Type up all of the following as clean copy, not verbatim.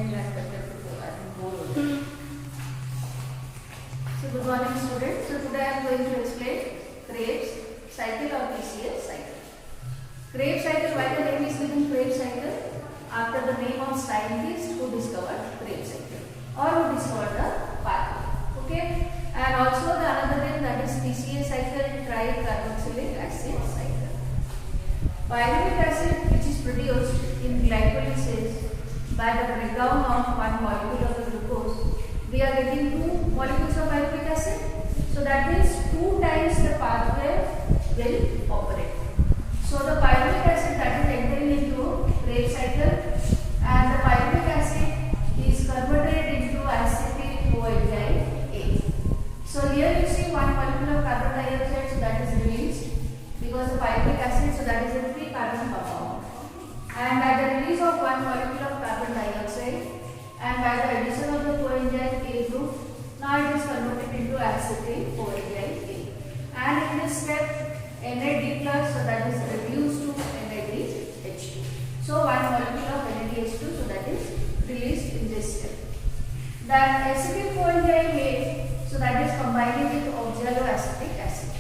So good morning students. So today I am going to explain Krebs cycle or PCS cycle. Krebs cycle, why the name is given Krebs cycle? After the name of scientist who discovered Krebs cycle or who discovered the pathway. Okay. And also the another name, that is PCA cycle, tricarboxylic acid cycle. Pyruvic acid, which is produced in glycolysis by the breakdown of one molecule of the glucose, we are getting two molecules of pyruvic acid. So that means 2 times the pathway will operate. So the pyruvic acid that is entering into Krebs cycle, and the pyruvic acid is converted into acetyl coenzyme A. So here you see one molecule of carbon dioxide, so that is released because the pyruvic acid, so that is a 3 carbon compound. And by the release of one molecule of carbon dioxide and by the addition of the coenzyme A group, now it is converted into acetyl coenzyme A. And in this step, NAD plus, so that is reduced to NADH2. So one molecule of NADH2, so that is released in this step. Then acetyl coenzyme A, so that is combining with oxaloacetic acid.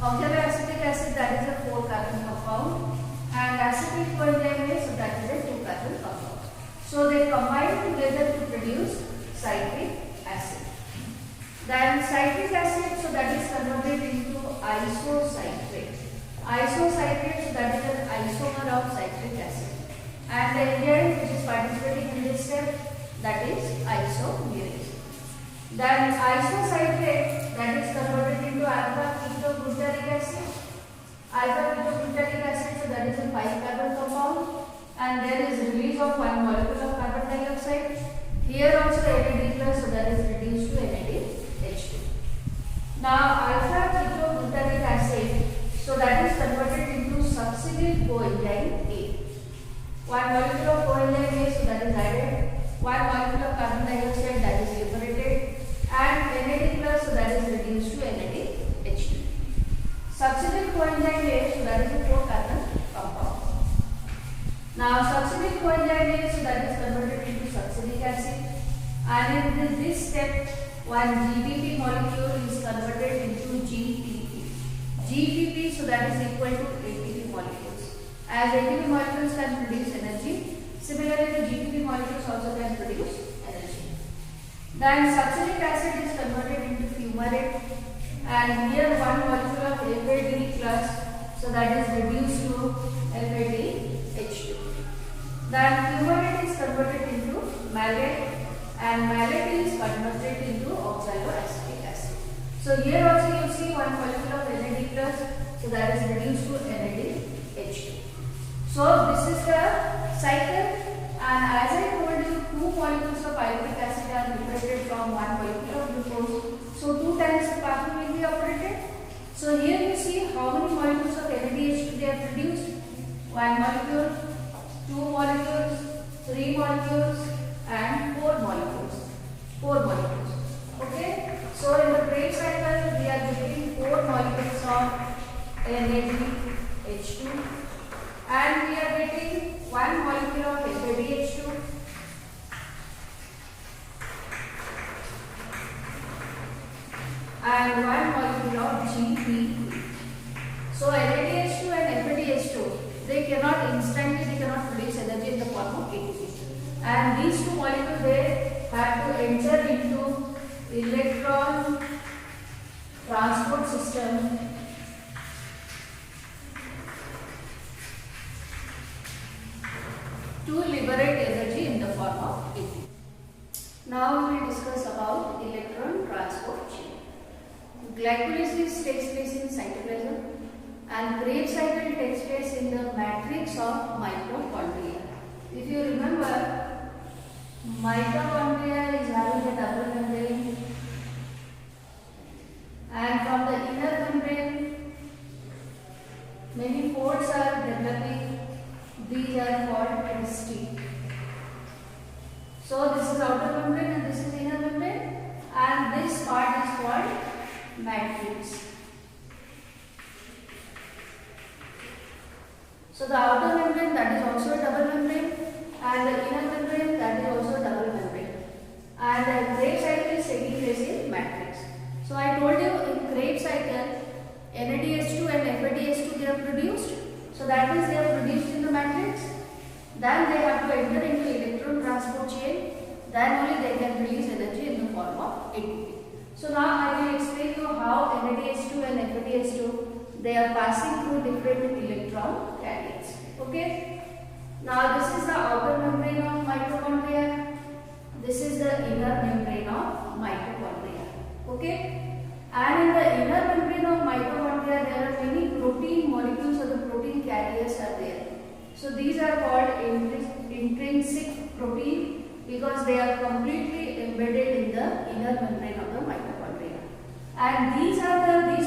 Oxaloacetic acid, that is a 4 carbon compound, and acetyl coenzyme A, so that is a 2 carbon compound. So they combine together to produce citric acid. Then citric acid, so that is converted into isocitrate. Isocitrate, so that is an isomer of citric acid. And the enzyme which is participating in this step, that is isomerase. Then isocitrate, that is converted into alpha ketoglutarate acid. Alpha ketoglutarate acid, so that is a 5 carbon compound, and there is release of one molecule of carbon dioxide. Here also NAD plus, so that is reduced to NADH2. Now alpha ketoglutarate acid, so that is converted into succinyl coenzyme A. One molecule of coenzyme A, so that is added. One molecule of carbon dioxide, that is liberated, and NAD plus, so that is reduced to NADH2. Succinyl coenzyme A, so that is a 4 carbon compound. Now succinyl coenzyme A, so that is converted into succinic acid, and in this step, one GPP molecule is converted into GTP. GPP, so that is equal to ATP molecules. As ATP molecules can produce energy, similarly the GPP molecules also can produce energy. Then succinic acid is converted into fumarate, and here one molecule of FAD plus, so that is reduced to FADH2. Then fumarate is converted into malate, and malate is converted into oxaloacetic acid. So here also you see one molecule of NAD plus, so that is reduced to NADH2. So this is the cycle, and as I told you, 2 molecules of pyruvic acid are liberated from one molecule of glucose. So 2 times the pathway will be operated. So here you see how many molecules of NADH2 they are produced. 1 molecule, 2 molecules, 3 molecules, and 4 molecules. 4 molecules. Okay. So in the Krebs cycle, we are getting 4 molecules of NADH2, and we are getting 1 molecule of FADH2, and 1 molecule of GPP. So NADH2 and FADH2, they cannot instantly, they cannot produce energy in the form of ATP. And these 2 molecules, they have to enter into electron transport system to liberate energy in the form of ATP. Now we will discuss about electron transport chain. Glycolysis takes place in cytoplasm, and Krebs cycle takes place in the matrix of mitochondria. If you remember, mitochondria is having a double membrane, and from the inner membrane, many pores are developing. These are called peristeum. So this is outer membrane and this is inner membrane, and this part is called matrix. So the outer membrane, that is also a double membrane, and the inner membrane, that is also a double membrane. NADH2, they are passing through different electron carriers. Okay. Now this is the outer membrane of mitochondria. This is the inner membrane of mitochondria. Okay. And in the inner membrane of mitochondria, there are many protein molecules or the protein carriers are there. So these are called intrinsic protein because they are completely embedded in the inner membrane of the mitochondria. And these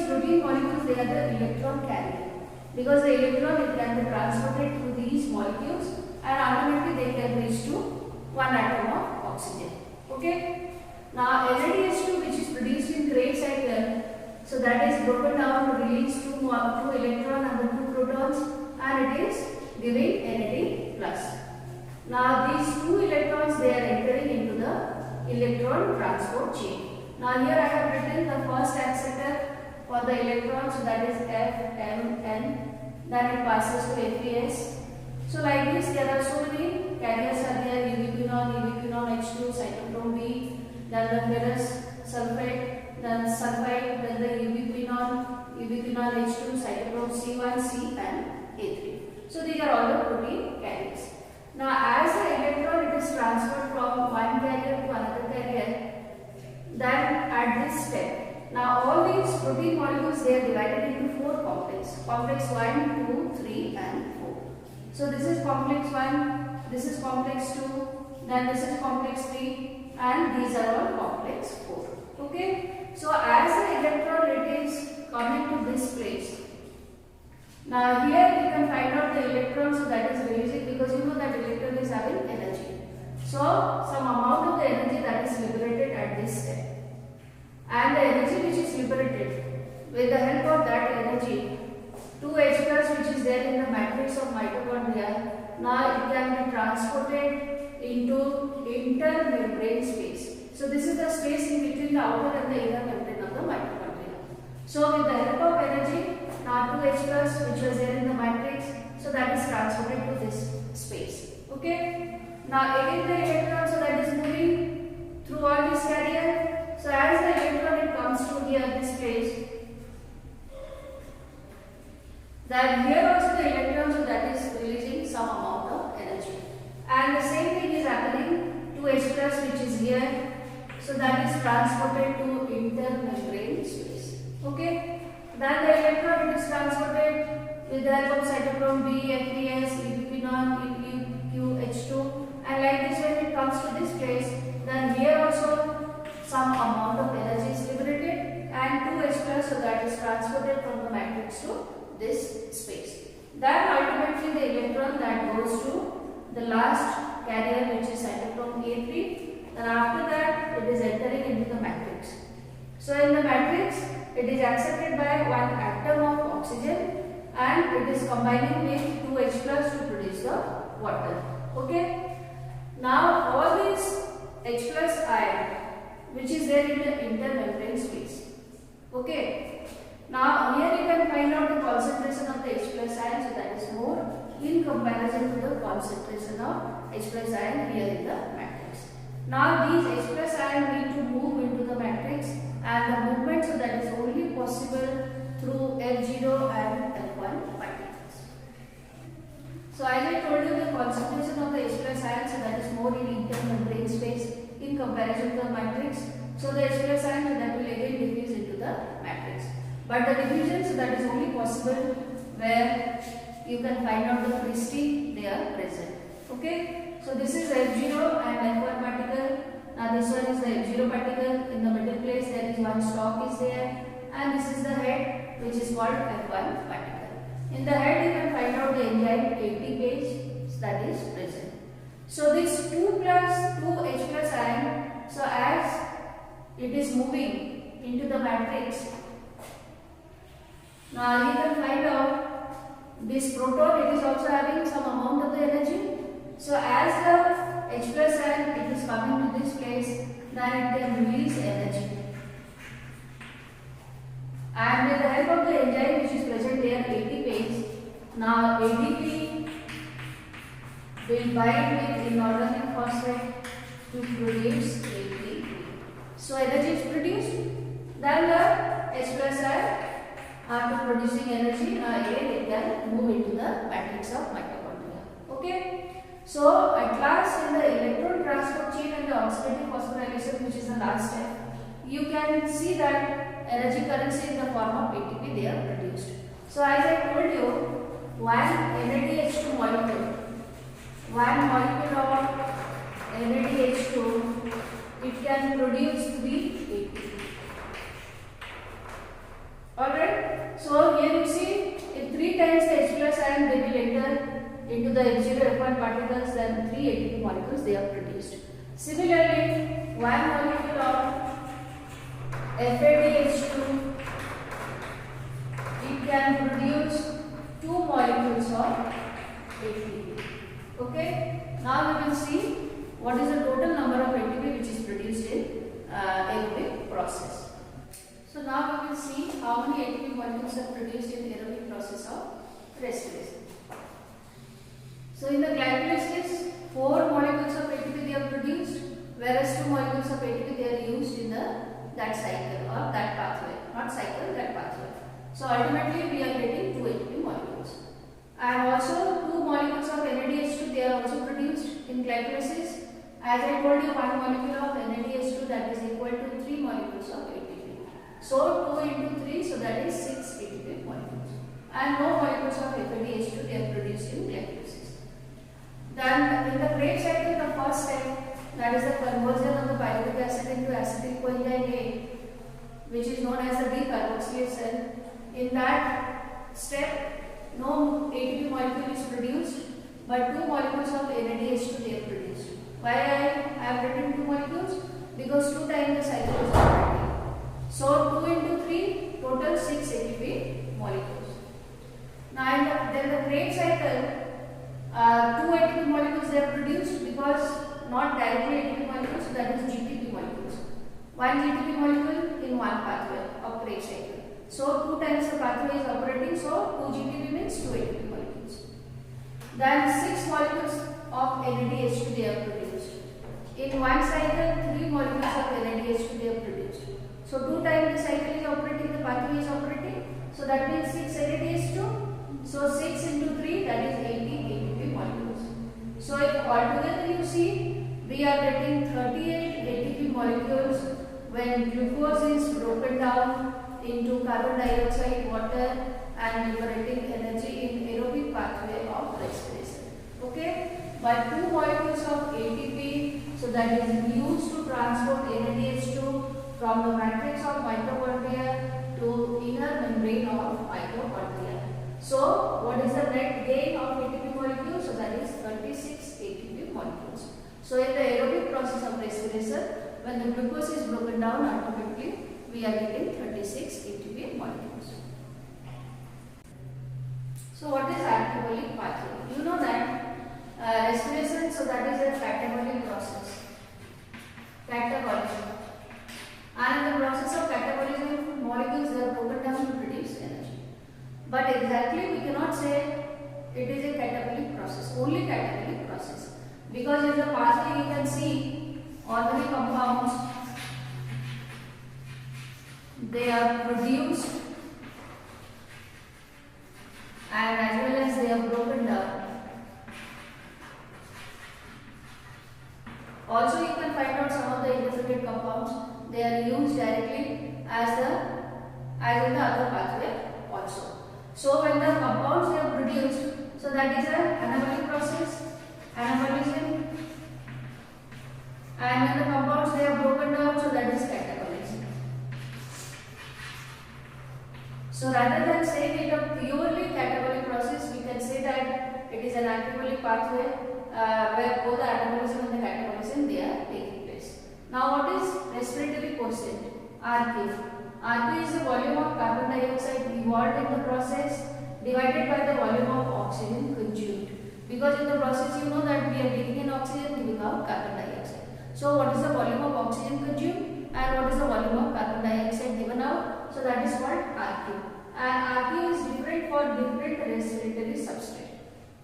protein molecules, they are the electron carrier. Because the electron, it can be transported through these molecules and ultimately they can reach to one atom of oxygen. Okay. Now NADH2, which is produced in Krebs cycle, so that is broken down to release two electrons and the two protons, and it is giving NAD plus. Now these two electrons, they are entering into the electron transport chain. Now here I have written the first acceptor for the electron, so that is F, M, N. Then it passes to FES. So like this, there are so many carriers are there: ubiquinone, H2, cytochrome B, then the ferrous sulfate, then sulfide, then the ubiquinone H2, cytochrome C1, C, and A3. So these are all the protein carriers. Now as the electron, it is transferred from one carrier to another carrier. Then at this step, now all these protein molecules, they are divided into four complexes. Complex 1, 2, 3 and 4. So this is complex 1, this is complex 2, then this is complex 3 and these are all complex 4. Okay. So as the electron, it is coming to this place. Now here we can find out the electron, so that is releasing, because you know that electron is having energy. So some amount of the energy that is liberated at this step. And the energy which is liberated, with the help of that energy, 2H plus which is there in the matrix of mitochondria, now it can be transported into intermembrane space. So this is the space in between the outer and the inner membrane of the mitochondria. So with the help of energy, now 2H plus which was there in the matrix, so that is transported to this space. Okay. Now again the electron, so that is moving through all this carrier. So as the electron, it comes to here, this place, then here also the electron, so that is releasing some amount of energy. And the same thing is happening to H plus which is here, so that is transported to intermembrane space. Okay. Then the electron, it is transported with the help of cytochrome B, FES, ubiquinone, UQH2, and like this when it comes to this place, then here also some amount of energy is liberated and 2H plus, so that is transported from the matrix to this space. Then ultimately the electron that goes to the last carrier, which is cytochrome A3, and after that it is entering into the matrix. So in the matrix, it is accepted by one atom of oxygen and it is combining with 2H plus to produce the water. Okay. Now all these H plus ion, which is there in the intermembrane space. Okay. Now here you can find out the concentration of the H plus ion, so that is more in comparison to the concentration of H plus ion here in the matrix. Now these H plus ion need to move into the matrix, and the movement, so that is only possible through F0 and F1 particles. So as I told you, the concentration of the H plus ion, so that is more in intermembrane space in comparison to the matrix. So the H plus ion, so that will again diffuse into the matrix. But the diffusion, so that is only possible where you can find out the crystal, they are present. Okay. So this is F0 and F1 particle. Now this one is the F0 particle. In the middle place there is one stalk is there, and this is the head, which is called F1 particle. In the head you can find out the enzyme ATPase that is present. So this 2 plus 2 H plus ion, so as it is moving into the matrix, now you can find out this proton, it is also having some amount of the energy. So as the H plus ion, it is coming to this place, then it can release energy. And with the help of the enzyme which is present there, ATPase, now ADP will bind with inorganic phosphate to produce ATP. So energy is produced, then the H plus ion, matrix of mitochondria. Okay. So at last, in the electron transport chain and the oxidative phosphorylation, which is the last step, you can see that energy currency in the form of ATP they are produced. So as I told you, one NADH2 molecule, one molecule of NADH2, it can produce 3 ATP. Alright, so here you see, if 3 times the H plus ion they will enter into the H0 F1 particles, then 3 ATP molecules they are produced. Similarly, one molecule of FADH2, it can produce 2 molecules of ATP. Okay, now we will see what is the total number of ATP which is produced in aerobic process. So now we will see how many ATP molecules are produced in aerobic process of respiration. So in the glycolysis, 4 molecules of ATP they are produced, whereas 2 molecules of ATP they are used in that cycle or that pathway, not cycle, that pathway. So ultimately we are getting 2 ATP molecules. And also 2 molecules of NADH2 they are also produced in glycolysis. As I told you, 1 molecule of NADH2 that is equal to 3 molecules of ATP. So 2 into 3, so that is 6 ATP molecules. And no molecules of FADH2 they are produced in glycolysis. Then in the Krebs cycle, the first step, that is the conversion of the pyruvic acid into acetyl coenzyme A, which is known as the decarboxylation. In that step, no ATP molecule is produced, but 2 molecules of NADH2 they are produced. Why I have written 2 molecules? Because 2 times the cycle is operating. So 2 into 3, total 6 ATP molecules. Now then the Krebs cycle, 2 ATP molecules they are produced because not directly ATP molecules, so that is GTP molecules. 1 GTP molecule in 1 pathway of Krebs cycle. So 2 times the pathway is operating, so 2 GTP means 2 ATP molecules. Then 6 molecules of NADH2 they are produced. In 1 cycle, 3 molecules of NADH2 they are produced. So 2 times the cycle is operating, the pathway is operating. So that means 6 NADH2. So 6 into 3, that is 80 ATP molecules. So if altogether you see, we are getting 38 ATP molecules when glucose is broken down into carbon dioxide, water and liberating energy in aerobic pathway of respiration. Okay, but 2 molecules of ATP, so that is used to transport NADH2 from the matrix of mitochondria to inner membrane of mitochondria. So what is the net gain of ATP molecules? So that is 36 ATP molecules. So in the aerobic process of respiration, when the glucose is broken down, automatically we are getting 36 ATP molecules. So what is catabolic pathway? You know that respiration, so that is a catabolic process. Catabolism. And in the process of catabolism, molecules they are broken down to produce energy. But exactly we cannot say it is a catabolic process, only catabolic process. Because in the pathway you can see organic compounds, they are produced and as well as they are broken down. Also you can find out some of the intermediate compounds, they are used directly as in the other pathway also. So when the compounds they are produced, so that is an anabolic process, anabolism, and when the compounds they are broken down, so that is catabolism. So rather than saying it a purely catabolic process, we can say that it is an anabolic pathway where both the anabolism and the catabolism they are taking place. Now what is respiratory quotient? RQ. RQ is the volume of carbon dioxide evolved in the process divided by the volume of oxygen consumed. Because in the process you know that we are taking in oxygen, giving out carbon dioxide. So what is the volume of oxygen consumed and what is the volume of carbon dioxide given out? So that is called RQ. And RQ is different for different respiratory substrate.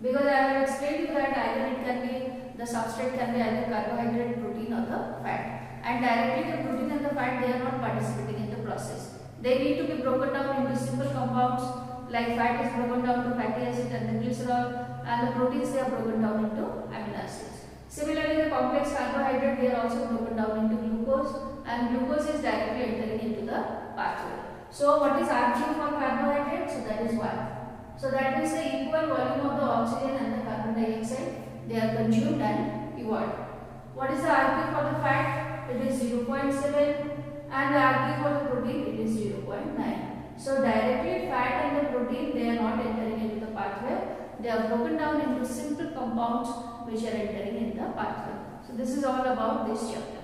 Because I have explained to you that either it can be, the substrate can be either carbohydrate, protein or the fat. And directly the protein and the fat they are not participating in the process. They need to be broken down into simple compounds like fat is broken down to fatty acid and the glycerol. and the proteins they are broken down into amino acids. Similarly, the complex carbohydrate they are also broken down into glucose, and glucose is directly entering into the pathway. So what is RQ for carbohydrate? So that is 1. So that means the equal volume of the oxygen and the carbon dioxide they are consumed and evolved. What is the RQ for the fat? It is 0.7, and the RQ for the protein it is 0.9. So directly fat and the protein they are not entering into the pathway. They are broken down into simple compounds which are entering in the pathway. So this is all about this chapter.